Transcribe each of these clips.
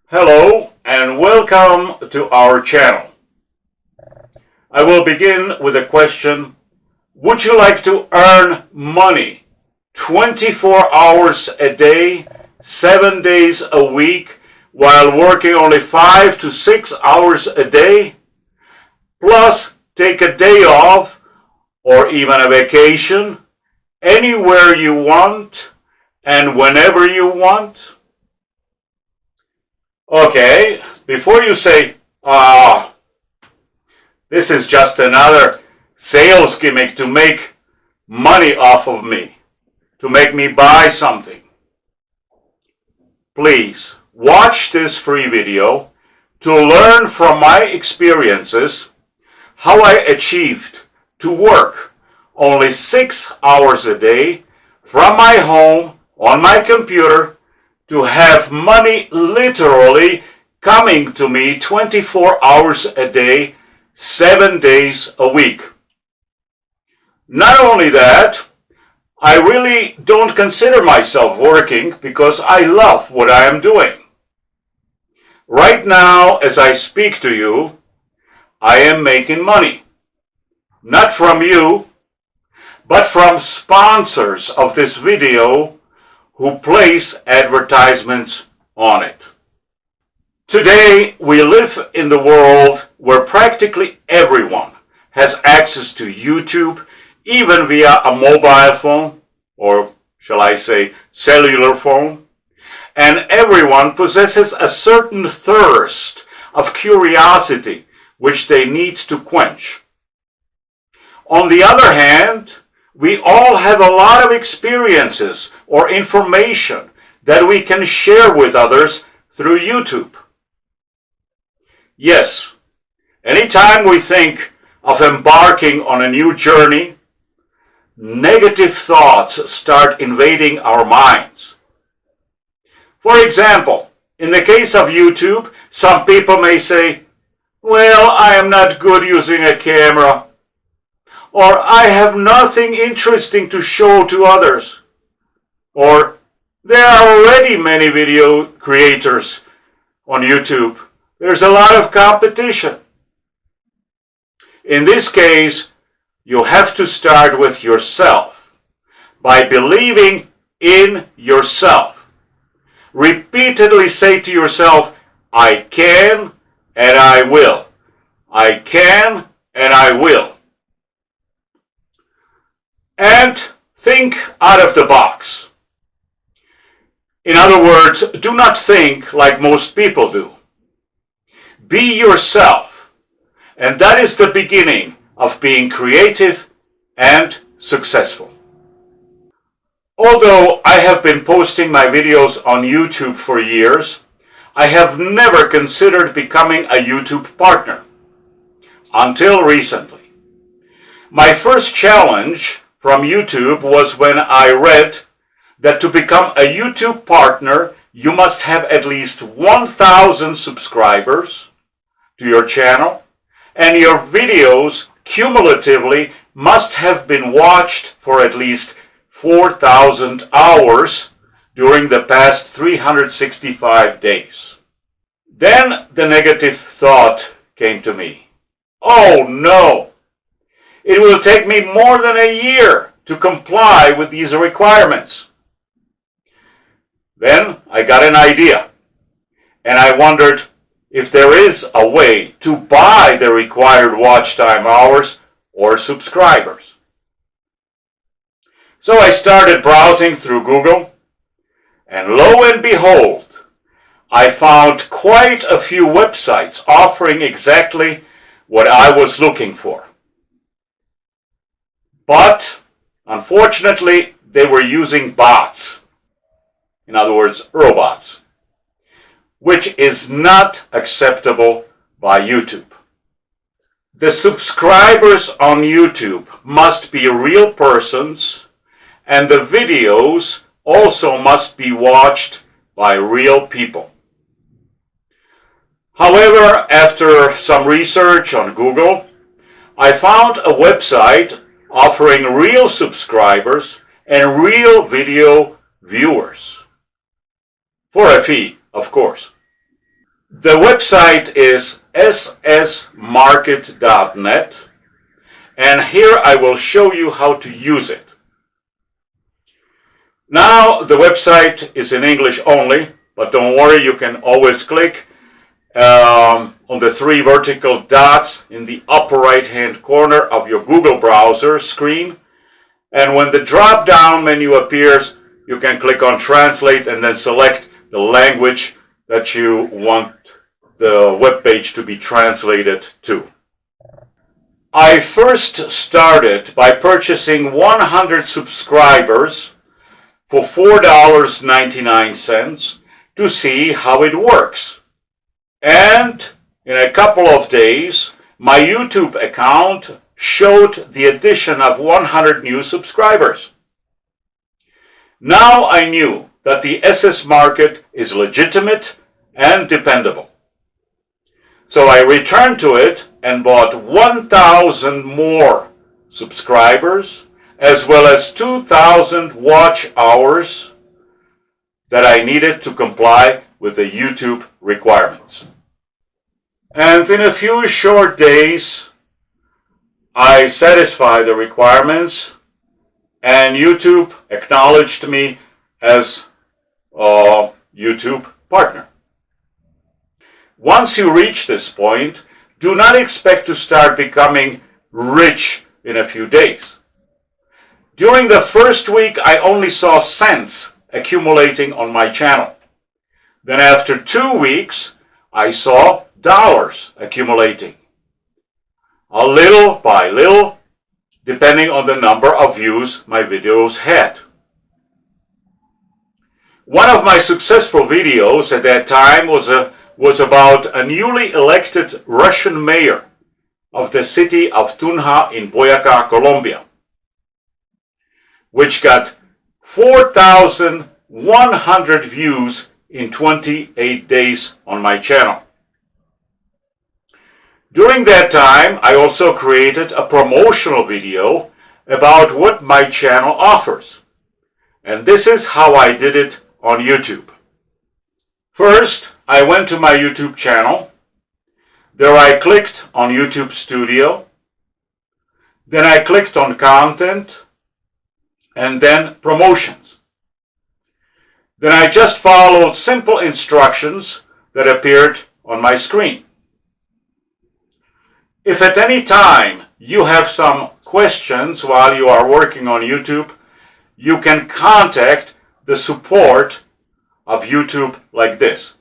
Hello and welcome to our channel. I will begin with a question. Would you like to earn money 24 hours a day, 7 days a week, while working only 5 to 6 hours a day, plus take a day off or even a vacation anywhere you want and whenever you want? Okay, before you say, this is just another sales gimmick to make money off of me, to make me buy something, please watch this free video to learn from my experiences how I achieved to work only 6 hours a day from my home on my computer to have money literally coming to me 24 hours a day, 7 days a week. Not only that, I really don't consider myself working because I love what I am doing. Right now, as I speak to you, I am making money. Not from you, but from sponsors of this video who place advertisements on it. Today, we live in the world where practically everyone has access to YouTube, even via a mobile phone, or shall I say cellular phone, and everyone possesses a certain thirst of curiosity which they need to quench. On the other hand, we all have a lot of experiences or information that we can share with others through YouTube. Yes, anytime we think of embarking on a new journey, negative thoughts start invading our minds. For example, in the case of YouTube, some people may say, well, I am not good using a camera, or I have nothing interesting to show to others, or there are already many video creators on YouTube. There's a lot of competition. In this case, you have to start with yourself by believing in yourself. Repeatedly say to yourself, I can and I will. I can and I will. And think out of the box. In other words, do not think like most people do. Be yourself, and that is the beginning of being creative and successful. Although I have been posting my videos on YouTube for years, I have never considered becoming a YouTube partner until recently. My first challenge from YouTube was when I read that to become a YouTube partner, you must have at least 1,000 subscribers to your channel, and your videos cumulatively must have been watched for at least 4,000 hours during the past 365 days. Then the negative thought came to me. Oh no! It will take me more than a year to comply with these requirements. Then I got an idea, and I wondered if there is a way to buy the required watch time hours or subscribers. So I started browsing through Google, and lo and behold, I found quite a few websites offering exactly what I was looking for. But, unfortunately, they were using bots. In other words, robots, which is not acceptable by YouTube. The subscribers on YouTube must be real persons, and the videos also must be watched by real people. However, after some research on Google, I found a website offering real subscribers and real video viewers. For a fee, of course. The website is ssmarket.net, and here I will show you how to use it. Now the website is in English only, but don't worry, you can always click on the three vertical dots in the upper right hand corner of your Google browser screen, and when the drop down menu appears, you can click on Translate and then select the language that you want the web page to be translated to. I first started by purchasing 100 subscribers for $4.99 to see how it works. And in a couple of days, my YouTube account showed the addition of 100 new subscribers. Now I knew that the SS Market is legitimate and dependable. So I returned to it and bought 1,000 more subscribers, as well as 2,000 watch hours that I needed to comply with the YouTube requirements. And in a few short days, I satisfied the requirements, and YouTube acknowledged me as a YouTube partner. Once you reach this point, do not expect to start becoming rich in a few days. During the first week, I only saw cents accumulating on my channel. Then after 2 weeks, I saw dollars accumulating. A little by little, depending on the number of views my videos had. One of my successful videos at that time was about a newly elected Russian mayor of the city of Tunja in Boyacá, Colombia, which got 4,100 views in 28 days on my channel. During that time, I also created a promotional video about what my channel offers. And this is how I did it on YouTube. First, I went to my YouTube channel. There I clicked on YouTube Studio. Then I clicked on Content and then Promotions. Then I just followed simple instructions that appeared on my screen. If at any time you have some questions while you are working on YouTube, you can contact the support of YouTube like this.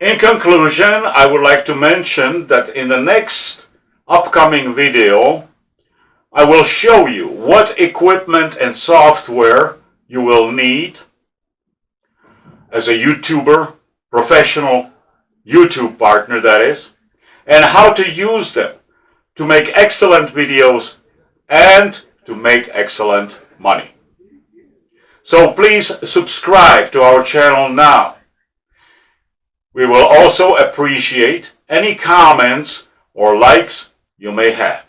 In conclusion, I would like to mention that in the next upcoming video, I will show you what equipment and software you will need as a YouTuber, professional YouTube partner that is, and how to use them to make excellent videos and to make excellent money. So please subscribe to our channel now. We will also appreciate any comments or likes you may have.